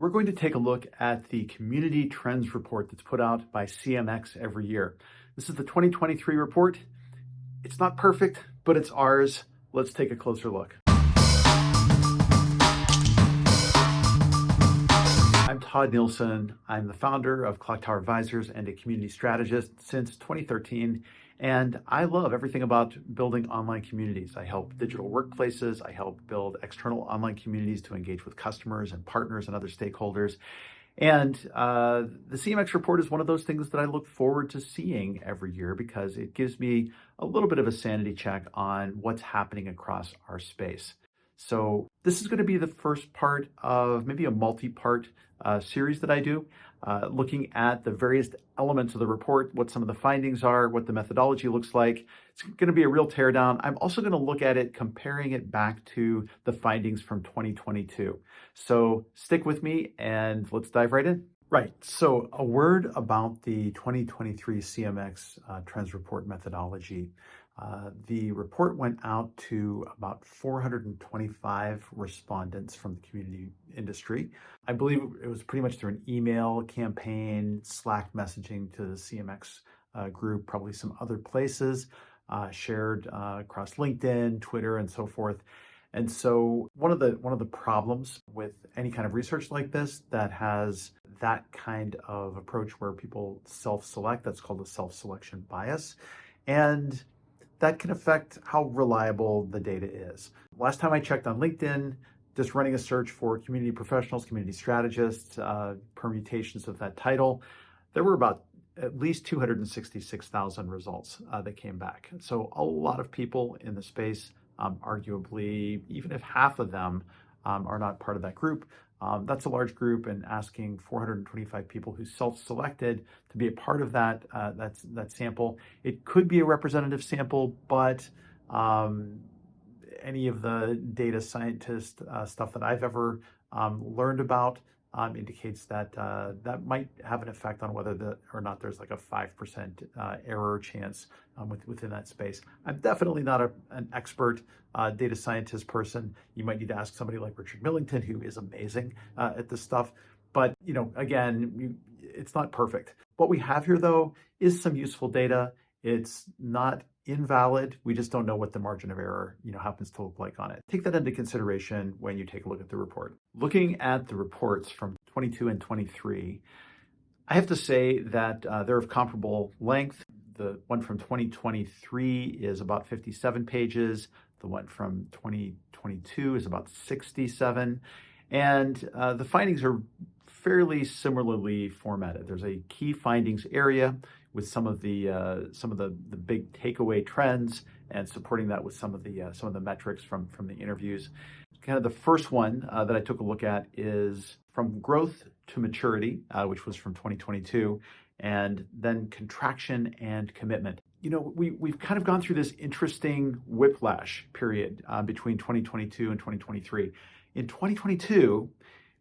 We're going to take a look at the Community Trends report that's put out by CMX every year. This is the 2023 report. It's not perfect, but it's ours. Let's take a closer look. I'm Todd Nilson. I'm the founder of Clocktower Advisors and a community strategist since 2013. And I love everything about building online communities. I help digital workplaces. I help build external online communities to engage with customers and partners and other stakeholders. And the CMX report is one of those things that I look forward to seeing every year because it gives me a little bit of a sanity check on what's happening across our space. So this is going to be the first part of maybe a multi-part series that I do, looking at the various elements of the report, what some of the findings are, what the methodology looks like. It's going to be a real teardown. I'm also going to look at it, comparing it back to the findings from 2022. So stick with me and let's dive right in. Right, so a word about the 2023 CMX Trends Report methodology. The report went out to about 425 respondents from the community industry. I believe it was pretty much through an email campaign, Slack messaging to the CMX group, probably some other places, shared across LinkedIn, Twitter, and so forth. And so one of the problems with any kind of research like this that has that kind of approach where people self-select, that's called a self-selection bias. And that can affect how reliable the data is. Last time I checked on LinkedIn, just running a search for community professionals, community strategists, permutations of that title, there were about at least 266,000 results that came back. So a lot of people in the space, arguably, even if half of them are not part of that group, that's a large group, and asking 425 people who self-selected to be a part of that that sample. It could be a representative sample, but any of the data scientist stuff that I've ever learned about indicates that that might have an effect on whether or not there's like a 5% error chance within that space. I'm definitely not an expert data scientist person. You might need to ask somebody like Richard Millington, who is amazing at this stuff. But again, it's not perfect. What we have here, though, is some useful data. It's not invalid. We just don't know what the margin of error, happens to look like on it. Take that into consideration when you take a look at the report. Looking at the reports from 22 and 23, I have to say that they're of comparable length. The one from 2023 is about 57 pages. The one from 2022 is about 67. And the findings are fairly similarly formatted. There's a key findings area with some of the big takeaway trends, and supporting that with some of the metrics from the interviews. Kind of the first one that I took a look at is from growth to maturity, which was from 2022, and then contraction and commitment. We've kind of gone through this interesting whiplash period between 2022 and 2023. In 2022,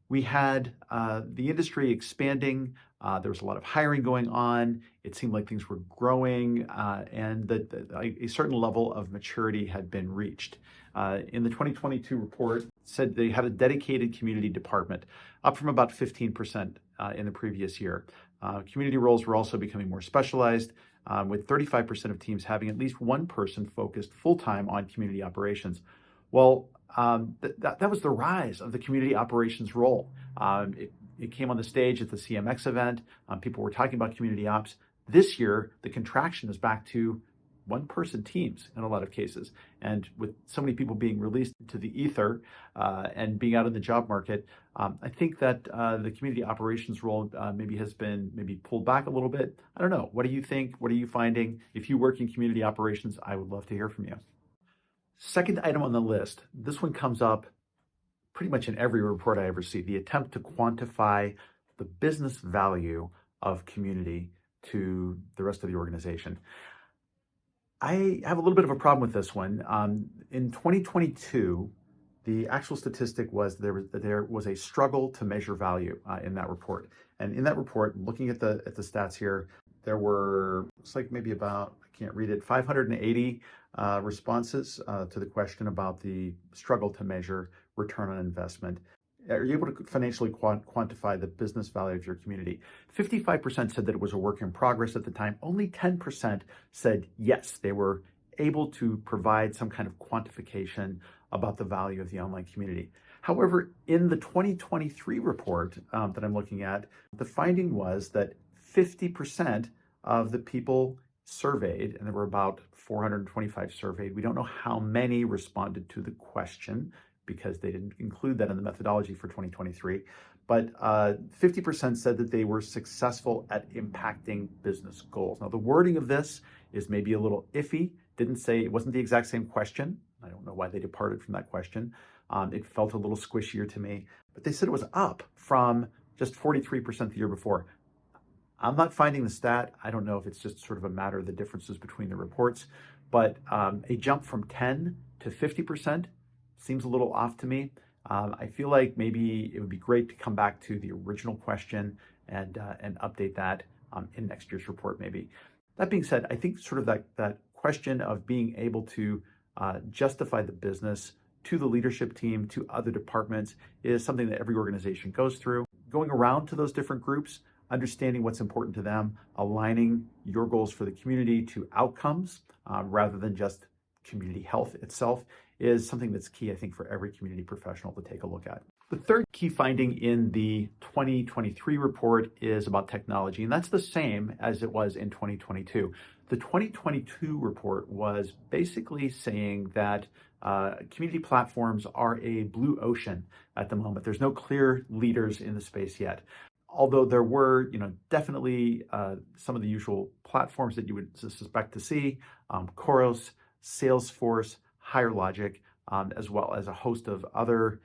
we had the industry expanding. There was a lot of hiring going on. It seemed like things were growing, and that a certain level of maturity had been reached. In the 2022 report, said they had a dedicated community department, up from about 15% in the previous year. Community roles were also becoming more specialized, with 35% of teams having at least one person focused full-time on community operations. Well, that was the rise of the community operations role. It came on the stage at the CMX event. People were talking about community ops. This year, the contraction is back to one-person teams in a lot of cases. And with so many people being released to the ether and being out in the job market, I think that the community operations role has been pulled back a little bit. I don't know. What do you think? What are you finding? If you work in community operations, I would love to hear from you. Second item on the list, this one comes up pretty much in every report I ever see, the attempt to quantify the business value of community to the rest of the organization. I have a little bit of a problem with this one. In 2022, the actual statistic was there was a struggle to measure value in that report. And in that report, looking at the stats here, there were, it's like maybe about, I can't read it, 580 responses to the question about the struggle to measure return on investment. are you able to financially quantify the business value of your community? 55% said that it was a work in progress at the time. Only 10% said yes, they were able to provide some kind of quantification about the value of the online community. However, in the 2023 report that I'm looking at, the finding was that 50% of the people surveyed, and there were about 425 surveyed, we don't know how many responded to the question because they didn't include that in the methodology for 2023, but 50% said that they were successful at impacting business goals. Now, the wording of this is maybe a little iffy. Didn't say, it wasn't the exact same question. I don't know why they departed from that question. It felt a little squishier to me, but they said it was up from just 43% the year before. I'm not finding the stat. I don't know if it's just sort of a matter of the differences between the reports, but a jump from 10 to 50% seems a little off to me. I feel like maybe it would be great to come back to the original question and update that in next year's report maybe. That being said, I think sort of that question of being able to justify the business to the leadership team, to other departments, is something that every organization goes through. Going around to those different groups, understanding what's important to them, aligning your goals for the community to outcomes rather than just community health itself is something that's key, I think, for every community professional to take a look at. The third key finding in the 2023 report is about technology, and that's the same as it was in 2022. The 2022 report was basically saying that community platforms are a blue ocean at the moment. There's no clear leaders in the space yet. Although there were, definitely some of the usual platforms that you would suspect to see, Khoros, Salesforce, Higher Logic, as well as a host of other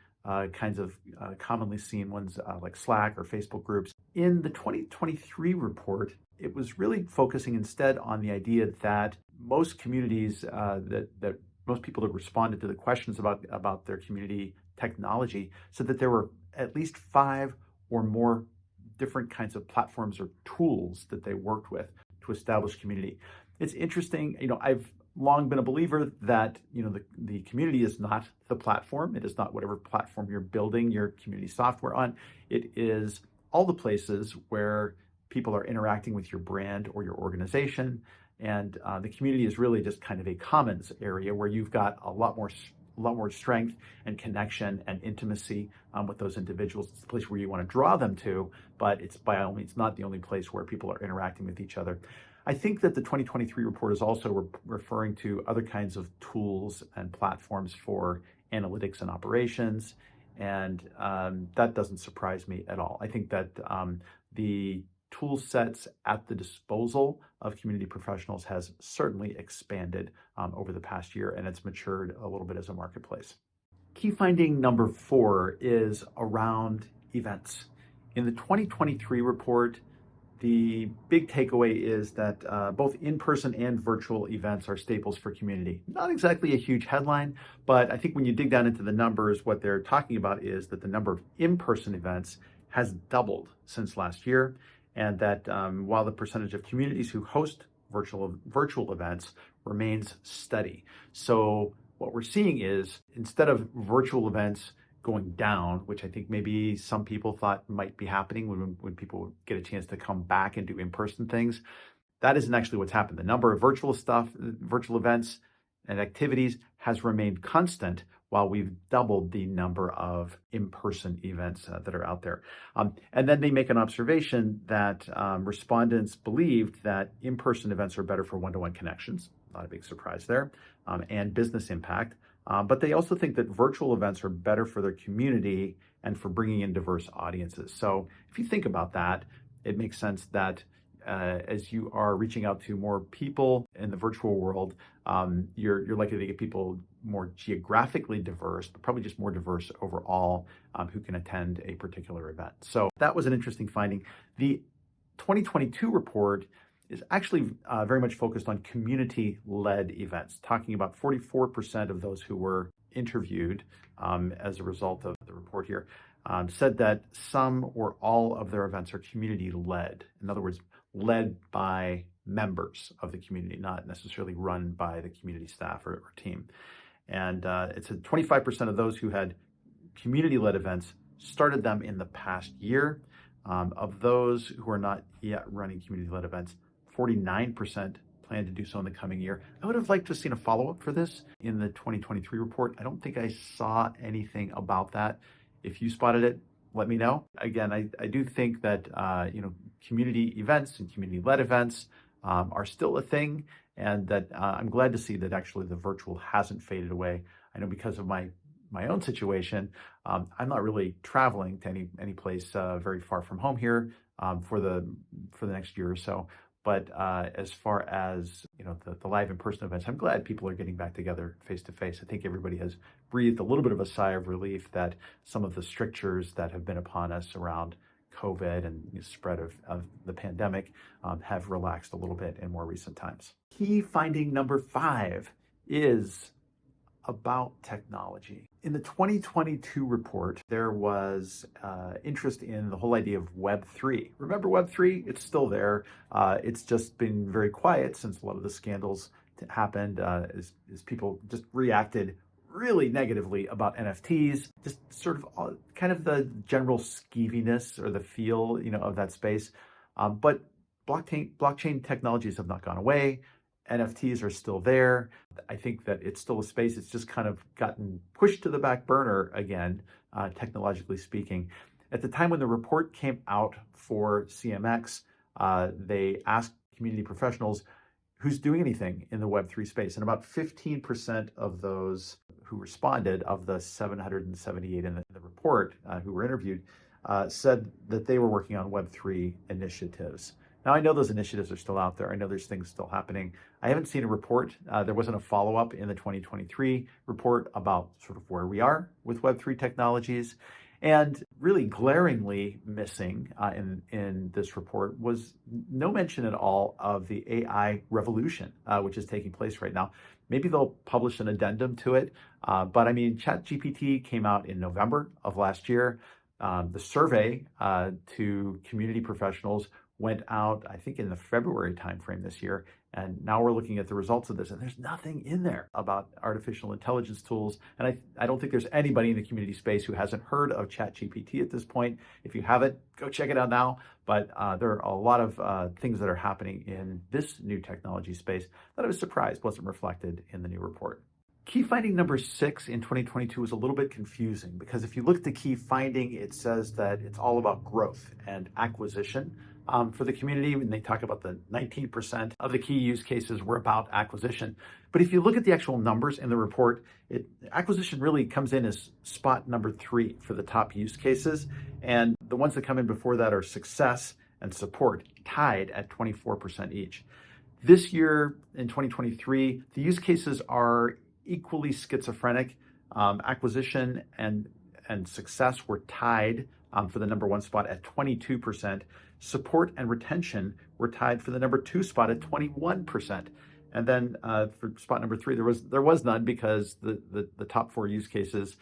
kinds of commonly seen ones like Slack or Facebook groups. In the 2023 report, it was really focusing instead on the idea that most communities, that most people that responded to the questions about their community technology said that there were at least 5 or more different kinds of platforms or tools that they worked with to establish community. It's interesting, I've long been a believer that, the community is not the platform. It is not whatever platform you're building your community software on. It is all the places where people are interacting with your brand or your organization. And the community is really just kind of a commons area where you've got a lot more strength and connection and intimacy with those individuals. It's the place where you want to draw them to, but it's by all means not the only place where people are interacting with each other. I think that the 2023 report is also referring to other kinds of tools and platforms for analytics and operations, and that doesn't surprise me at all. I think that the tool sets at the disposal of community professionals has certainly expanded over the past year, and it's matured a little bit as a marketplace. Key finding number 4 is around events. In the 2023 report, the big takeaway is that both in-person and virtual events are staples for community. Not exactly a huge headline, but I think when you dig down into the numbers, what they're talking about is that the number of in-person events has doubled since last year, and that while the percentage of communities who host virtual events remains steady. So what we're seeing is, instead of virtual events going down, which I think maybe some people thought might be happening when people get a chance to come back and do in-person things, that isn't actually what's happened. The number of virtual events and activities has remained constant while we've doubled the number of in-person events that are out there. And then they make an observation that respondents believed that in-person events are better for one-to-one connections, not a big surprise there, and business impact. But they also think that virtual events are better for their community and for bringing in diverse audiences. So if you think about that, it makes sense that as you are reaching out to more people in the virtual world, you're likely to get people more geographically diverse, but probably just more diverse overall who can attend a particular event. So that was an interesting finding. The 2022 report is actually very much focused on community-led events, talking about 44% of those who were interviewed as a result of the report here said that some or all of their events are community-led. In other words, led by members of the community, not necessarily run by the community staff or team. And it's 25% of those who had community-led events started them in the past year. Of those who are not yet running community-led events, 49% plan to do so in the coming year. I would have liked to have seen a follow-up for this in the 2023 report. I don't think I saw anything about that. If you spotted it, let me know. Again, I do think that community events and community-led events are still a thing, and that I'm glad to see that actually the virtual hasn't faded away. I know because of my own situation, I'm not really traveling to any place very far from home here for the next year or so. But as far as the live in-person events, I'm glad people are getting back together face to face. I think everybody has breathed a little bit of a sigh of relief that some of the strictures that have been upon us around COVID and the spread of the pandemic have relaxed a little bit in more recent times. Key finding number 5 is about technology. In the 2022 report, there was interest in the whole idea of Web3. Remember Web3? It's still there. It's just been very quiet since a lot of the scandals happened as people just reacted really negatively about NFTs, just sort of kind of the general skeeviness or the feel, of that space. But blockchain technologies have not gone away. NFTs are still there. I think that it's still a space. It's just kind of gotten pushed to the back burner again, technologically speaking. At the time when the report came out for CMX, they asked community professionals who's doing anything in the Web3 space. And about 15% of those who responded, of the 778 in the report who were interviewed, said that they were working on Web3 initiatives. Now, I know those initiatives are still out there. I know there's things still happening. I haven't seen a report. There wasn't a follow-up in the 2023 report about sort of where we are with Web3 technologies. And really glaringly missing in this report was no mention at all of the AI revolution, which is taking place right now. Maybe they'll publish an addendum to it. But I mean, ChatGPT came out in November of last year. The survey to community professionals went out, I think, in the February timeframe this year. And now we're looking at the results of this, and there's nothing in there about artificial intelligence tools. And I don't think there's anybody in the community space who hasn't heard of ChatGPT at this point. If you haven't, go check it out now. But there are a lot of things that are happening in this new technology space that I was surprised wasn't reflected in the new report. Key finding number 6 in 2022 was a little bit confusing because if you look at the key finding, it says that it's all about growth and acquisition for the community. When they talk about the 19% of the key use cases were about acquisition. But if you look at the actual numbers in the report, acquisition really comes in as spot number 3 for the top use cases. And the ones that come in before that are success and support, tied at 24% each. This year in 2023, the use cases are equally schizophrenic. Acquisition and success were tied for the number 1 spot at 22%. Support and retention were tied for the number 2 spot at 21%. And then for spot number 3, there was none because the top 4 use cases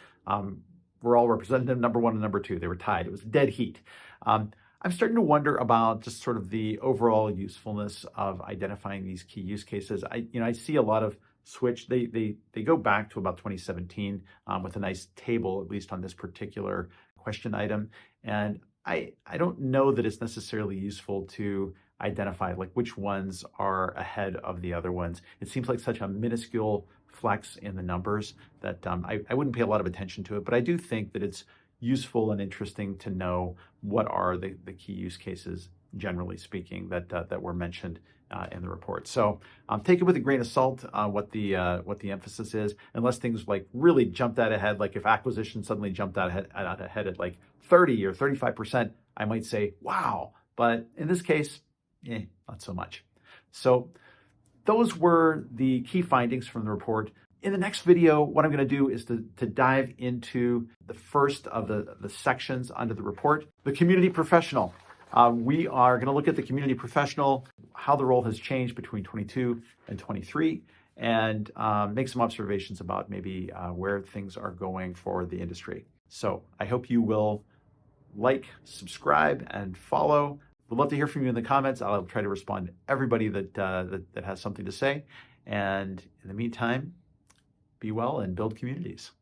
were all representative, number 1 and number 2. They were tied. It was dead heat. I'm starting to wonder about just sort of the overall usefulness of identifying these key use cases. I see a lot of switch. They go back to about 2017 with a nice table, at least on this particular question item. And I don't know that it's necessarily useful to identify like which ones are ahead of the other ones. It seems like such a minuscule flex in the numbers that I wouldn't pay a lot of attention to it. But I do think that it's useful and interesting to know what are the key use cases, generally speaking, that were mentioned in the report. So take it with a grain of salt what the emphasis is, unless things like really jumped out ahead. Like if acquisition suddenly jumped out ahead at like 30 or 35%, I might say, wow. But in this case, not so much. So those were the key findings from the report. In the next video, what I'm going to do is to dive into the first of the sections under the report, the community professional. We are going to look at the community professional, how the role has changed between 22 and 23, and make some observations about maybe where things are going for the industry. So I hope you will like, subscribe, and follow. We'd love to hear from you in the comments. I'll try to respond to everybody that has something to say. And in the meantime, be well and build communities.